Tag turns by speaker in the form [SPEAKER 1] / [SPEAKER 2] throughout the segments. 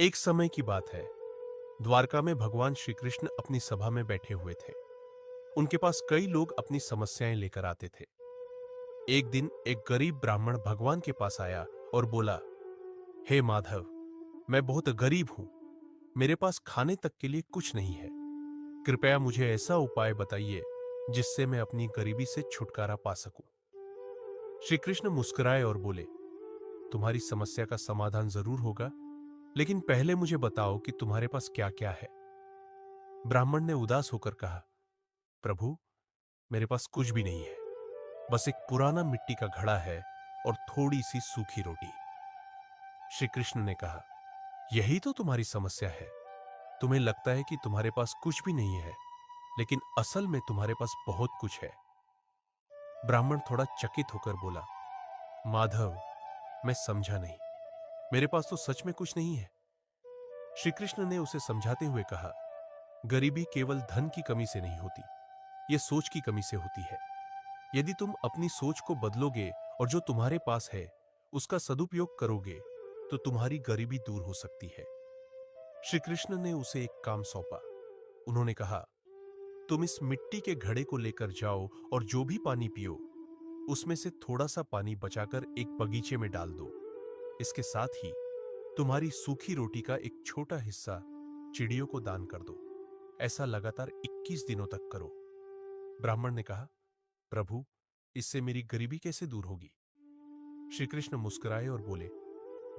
[SPEAKER 1] एक समय की बात है। द्वारका में भगवान श्री कृष्ण अपनी सभा में बैठे हुए थे। उनके पास कई लोग अपनी समस्याएं लेकर आते थे। एक दिन एक गरीब ब्राह्मण भगवान के पास आया और बोला, हे माधव, मैं बहुत गरीब हूं। मेरे पास खाने तक के लिए कुछ नहीं है। कृपया मुझे ऐसा उपाय बताइए जिससे मैं अपनी गरीबी से छुटकारा पा सकूं। श्री कृष्ण मुस्कुराए और बोले, तुम्हारी समस्या का समाधान जरूर होगा, लेकिन पहले मुझे बताओ कि तुम्हारे पास क्या क्या है। ब्राह्मण ने उदास होकर कहा, प्रभु, मेरे पास कुछ भी नहीं है। बस एक पुराना मिट्टी का घड़ा है और थोड़ी सी सूखी रोटी। श्री कृष्ण ने कहा, यही तो तुम्हारी समस्या है। तुम्हें लगता है कि तुम्हारे पास कुछ भी नहीं है, लेकिन असल में तुम्हारे पास बहुत कुछ है। ब्राह्मण थोड़ा चकित होकर बोला, माधव, मैं समझा नहीं। मेरे पास तो सच में कुछ नहीं है। श्री कृष्ण ने उसे समझाते हुए कहा, गरीबी केवल धन की कमी से नहीं होती, यह सोच की कमी से होती है। यदि तुम अपनी सोच को बदलोगे और जो तुम्हारे पास है उसका सदुपयोग करोगे, तो तुम्हारी गरीबी दूर हो सकती है। श्री कृष्ण ने उसे एक काम सौंपा। उन्होंने कहा, तुम इस मिट्टी के घड़े को लेकर जाओ और जो भी पानी पियो, उसमें से थोड़ा सा पानी बचाकर एक बगीचे में डाल दो। इसके साथ ही तुम्हारी सूखी रोटी का एक छोटा हिस्सा चिड़ियों को दान कर दो। ऐसा लगातार 21 दिनों तक करो। ब्राह्मण ने कहा, प्रभु, इससे मेरी गरीबी कैसे दूर होगी? श्री कृष्ण मुस्कुराए और बोले,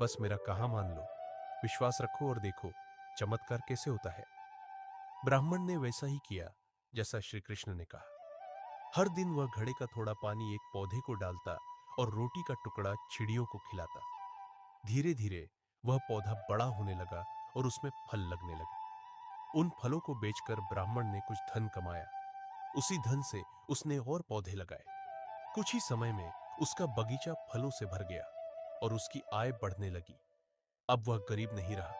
[SPEAKER 1] बस मेरा कहा मान लो, विश्वास रखो और देखो चमत्कार कैसे होता है। ब्राह्मण ने वैसा ही किया जैसा श्री कृष्ण ने कहा। हर दिन वह घड़े का थोड़ा पानी एक पौधे को डालता और रोटी का टुकड़ा चिड़ियों को खिलाता। धीरे धीरे वह पौधा बड़ा होने लगा और उसमें फल लगने लगे। उन फलों को बेचकर ब्राह्मण ने कुछ धन कमाया। उसी धन से उसने और पौधे लगाए। कुछ ही समय में उसका बगीचा फलों से भर गया और उसकी आय बढ़ने लगी। अब वह गरीब नहीं रहा।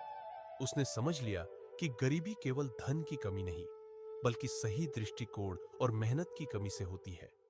[SPEAKER 1] उसने समझ लिया कि गरीबी केवल धन की कमी नहीं, बल्कि सही दृष्टिकोण और मेहनत की कमी से होती है।